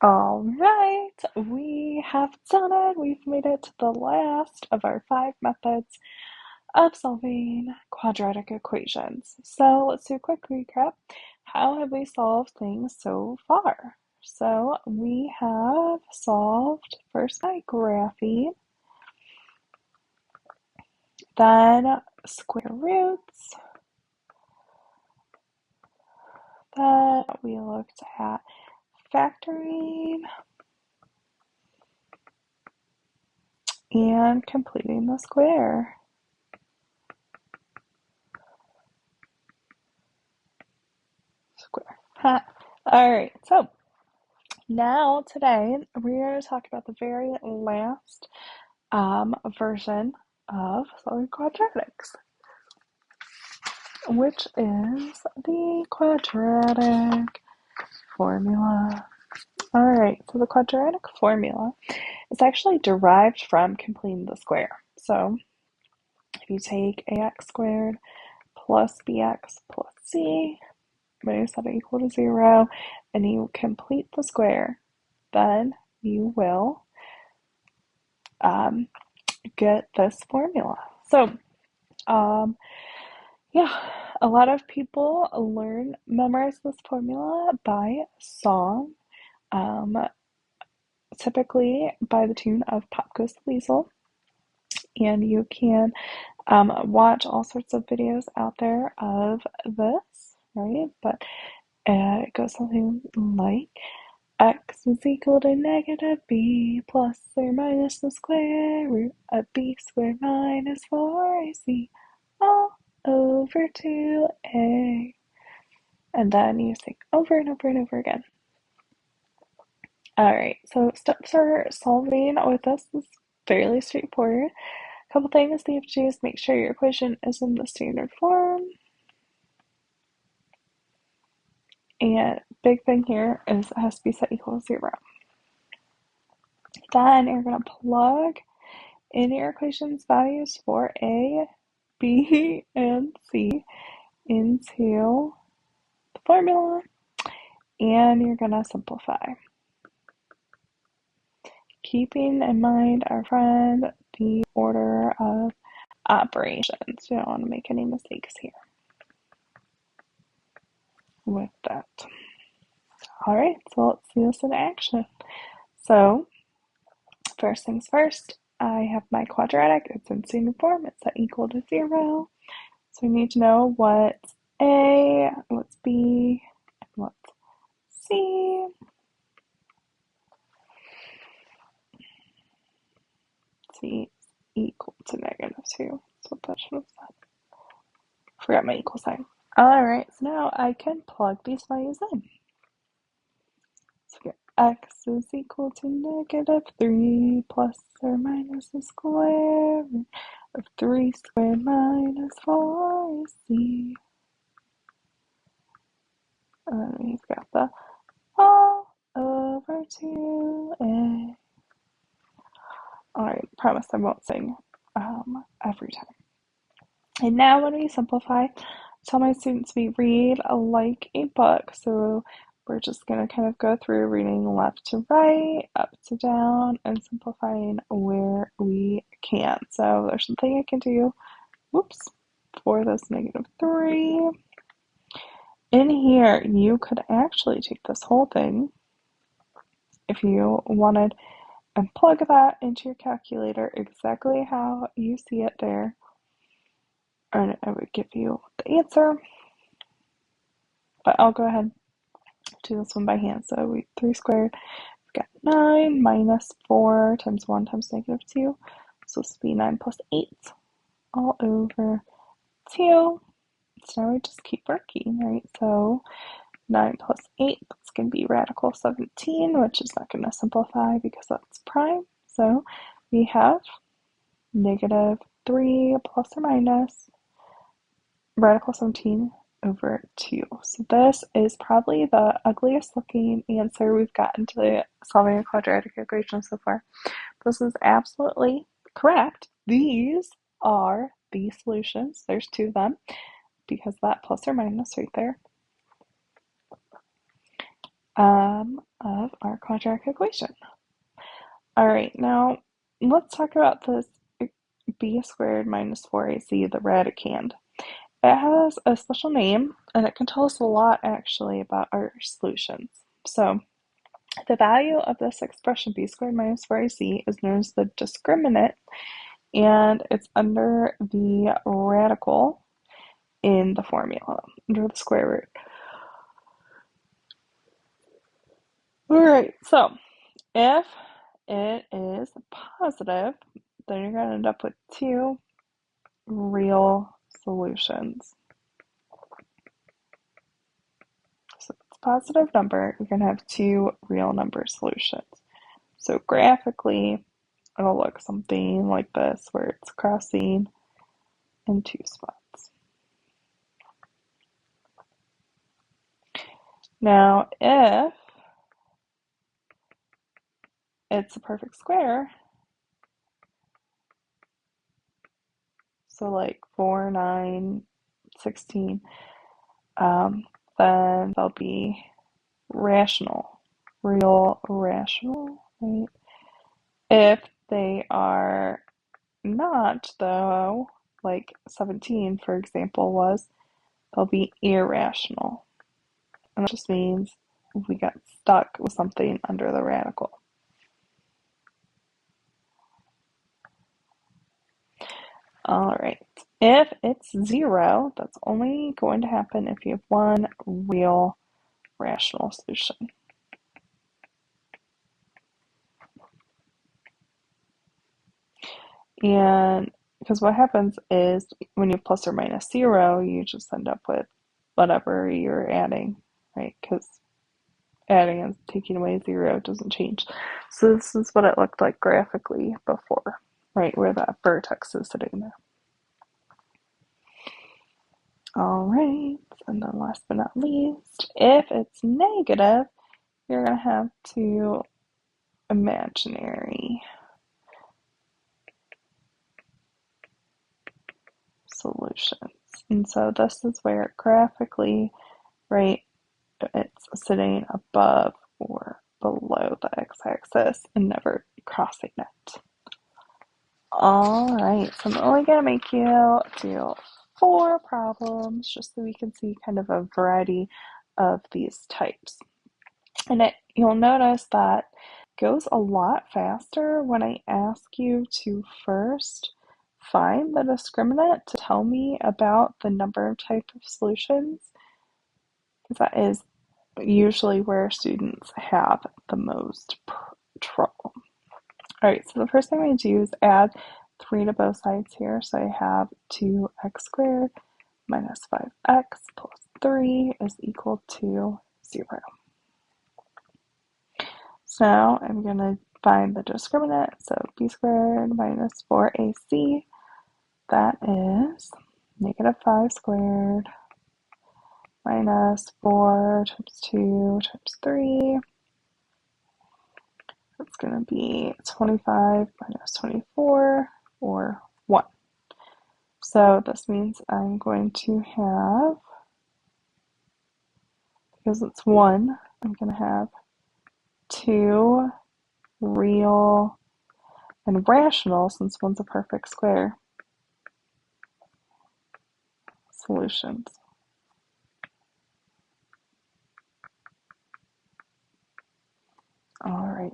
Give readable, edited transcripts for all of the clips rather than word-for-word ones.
All right, we have done it. We've made it to the last of our 5 methods of solving quadratic equations. So let's do a quick recap. How have we solved things so far? So we have solved first by graphing, then square roots, then we looked at factoring, and completing the square. All right, so now today we're going to talk about the very last version of solving quadratics, which is the quadratic formula. All right, so the quadratic formula is actually derived from completing the square. So if you take ax squared plus bx plus c minus that equal to 0, and you complete the square, then you will get this formula. So, yeah, a lot of people memorize this formula by song, typically by the tune of Pop Goes the Weasel. And you can watch all sorts of videos out there of this, right? But it goes something like x is equal to negative b plus or minus the square root of b squared minus 4ac all over 2a. And then you sing over and over and over again. Alright, so steps for solving with this is fairly straightforward. A couple things that you have to do is make sure your equation is in the standard form. And big thing here is it has to be set equal to 0. Then you're going to plug in your equation's values for a, b, and c into the formula, and you're going to simplify. Keeping in mind, our friend, the order of operations. We don't want to make any mistakes here with that. All right, so let's see this in action. So first things first, I have my quadratic. It's in standard form. It's set equal to 0. So we need to know what's A, what's B, and what's C. C is equal to -2. So that should have said. Forgot my equal sign. Alright, so now I can plug these values in. So we get x is equal to -3 plus or minus the square root of 3 squared minus 4ac. And then we've got the all over 2a. Alright, promise I won't sing every time. And now when we simplify, I tell my students we read like a book. So we're just going to kind of go through reading left to right, up to down, and simplifying where we can. So there's something I can do, for this -3. In here, you could actually take this whole thing, if you wanted, and plug that into your calculator exactly how you see it there, and it would give you the answer. But I'll go ahead and do this one by hand. So 3 squared, we've got 9 minus 4 times 1 times -2. So this will be 9 plus 8 all over 2. So now we just keep working, right? So 9 plus 8, that's going to be radical 17, which is not going to simplify because that's prime. So we have -3 plus or minus radical 17 over 2. So this is probably the ugliest looking answer we've gotten to solving a quadratic equation so far. This is absolutely correct. These are the solutions. There's 2 of them because that plus or minus right there. of our quadratic equation. All right, now let's talk about this b squared minus 4ac, the radicand. It has a special name, and it can tell us a lot actually about our solutions. So the value of this expression b squared minus 4ac is known as the discriminant, and it's under the radical in the formula, under the square root. All right, so if it is positive, then you're going to end up with two real solutions. So it's a positive number, you're going to have two real number solutions. So graphically, it'll look something like this, where it's crossing in two spots. Now, if it's a perfect square, so like 4, 9, 16, then they'll be rational, real rational, right? If they are not, though, like 17, for example, was, they'll be irrational. And that just means we got stuck with something under the radical. All right, if it's 0, that's only going to happen if you have one real rational solution. And because what happens is when you have plus or minus 0, you just end up with whatever you're adding, right? Because adding and taking away 0 doesn't change. So this is what it looked like graphically before, right, where that vertex is sitting there. All right, and then last but not least, if it's negative, you're going to have two imaginary solutions. And so this is where graphically, right, it's sitting above or below the x-axis and never crossing it. All right, so I'm only going to make you do 4 problems just so we can see kind of a variety of these types. And you'll notice that it goes a lot faster when I ask you to first find the discriminant to tell me about the number of type of solutions, because that is usually where students have the most trouble. All right, so the first thing I do is add 3 to both sides here. So I have 2x squared minus 5x plus 3 is equal to 0. So now I'm going to find the discriminant. So b squared minus 4ac, that is negative 5 squared minus 4 times 2 times 3. That's going to be 25 minus 24, or 1. So this means I'm going to have, because it's 1, I'm going to have 2 real and rational, since 1's a perfect square, solutions. All right.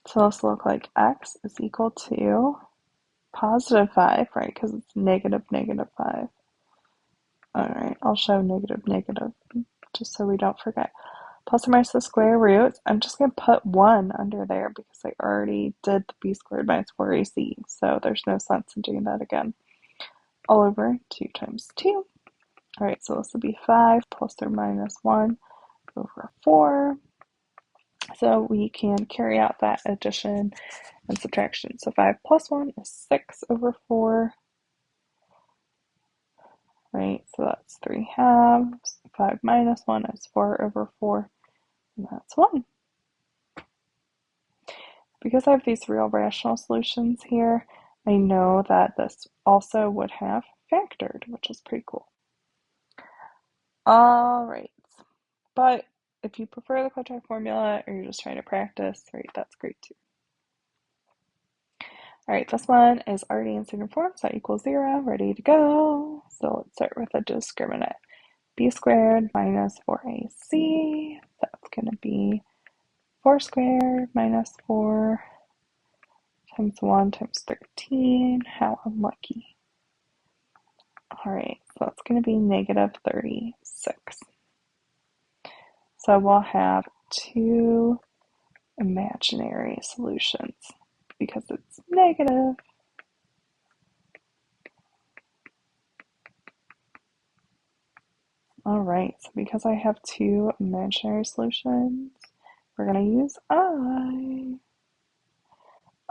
So this will look like x is equal to positive 5, right, because it's negative 5. All right, I'll show negative, just so we don't forget. Plus or minus the square root. I'm just going to put 1 under there because I already did the b squared minus 4ac, so there's no sense in doing that again. All over 2 times 2. All right, so this will be 5 plus or minus 1 over 4. So we can carry out that addition and subtraction. So 5 plus 1 is 6 over 4, right? So that's 3 halves. 5 minus 1 is 4 over 4, and that's 1. Because I have these real rational solutions here, I know that this also would have factored, which is pretty cool. All right, But if you prefer the quadratic formula or you're just trying to practice, right, that's great too. All right, this one is already in standard form, so that equals 0, ready to go. So let's start with a discriminant. B squared minus 4ac, that's going to be 4 squared minus 4 times 1 times 13. How unlucky. All right, so it's going to be negative 36. So we'll have two imaginary solutions because it's negative. All right, so because I have two imaginary solutions, we're going to use I.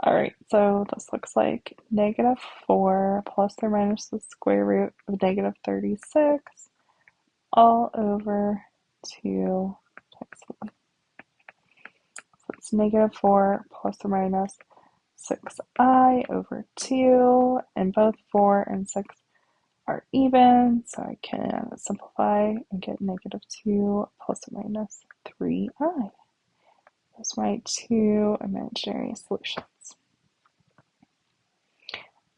All right, so this looks like negative 4 plus or minus the square root of negative 36 all over 2 times 1. So it's negative 4 plus or minus 6i over 2, and both 4 and 6 are even, so I can simplify and get negative 2 plus or minus 3i. Those are my two imaginary solutions.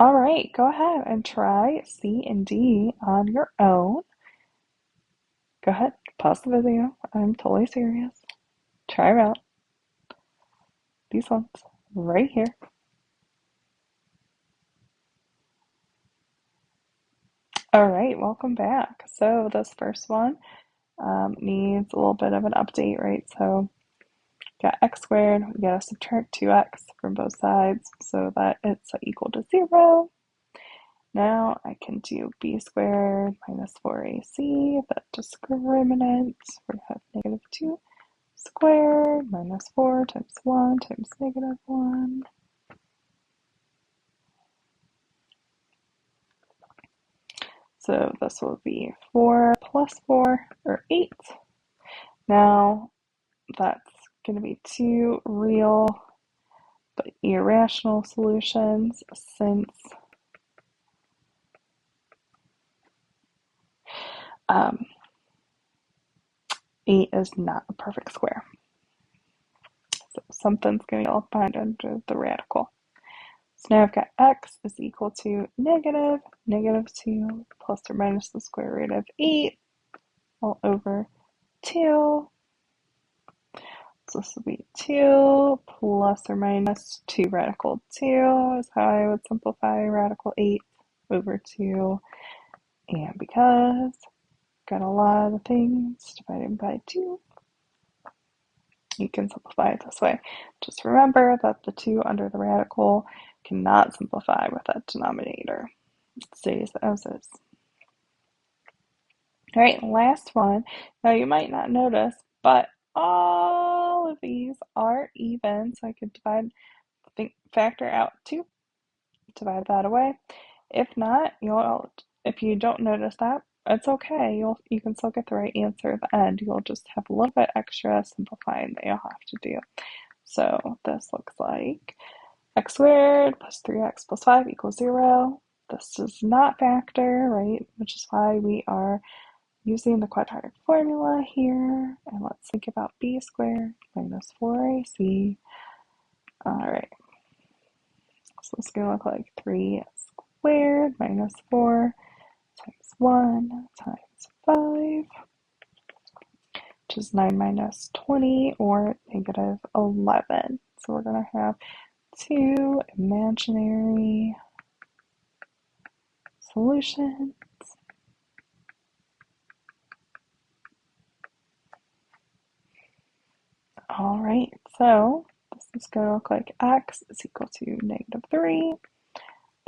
All right, go ahead and try C and D on your own. Go ahead, pause the video. I'm totally serious. Try them out. These ones right here. All right, welcome back. So this first one needs a little bit of an update, right? So got x squared, we gotta subtract 2x from both sides so that it's equal to 0. Now I can do b squared minus 4ac, that discriminant, we have negative 2 squared minus 4 times 1 times negative 1. So this will be 4 plus 4, or 8. Now that's going to be two real but irrational solutions since um, 8 is not a perfect square. So something's going to get behind under the radical. So now I've got x is equal to negative 2 plus or minus the square root of 8 all over 2. So this will be 2 plus or minus 2 radical 2 is how I would simplify radical 8 over 2. And because I've got a lot of things divided by 2, you can simplify it this way. Just remember that the 2 under the radical cannot simplify with that denominator. It stays as is. All right, last one. Now you might not notice, but all of these are even, so I could factor out 2, divide that away. If not, if you don't notice that, it's okay. You can still get the right answer at the end. You'll just have a little bit extra simplifying that you'll have to do. So this looks like x squared plus 3x plus 5 equals 0. This does not factor, right? Which is why we are using the quadratic formula here. And let's think about b squared minus 4ac. All right. So it's going to look like 3 squared minus 4 times 1 times 5, which is 9 minus 20, or negative 11. So we're going to have two imaginary solutions. All right, so this is going to look like x is equal to negative 3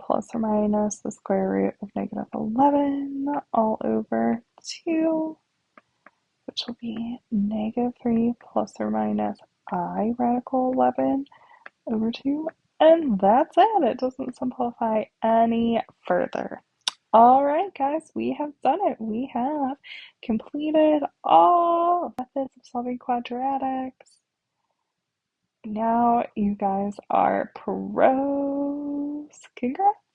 plus or minus the square root of negative 11 all over 2, which will be negative 3 plus or minus I radical 11 over 2. And that's it. It doesn't simplify any further. All right, guys, we have done it. We have completed all methods of solving quadratics. Now you guys are pros. Congrats.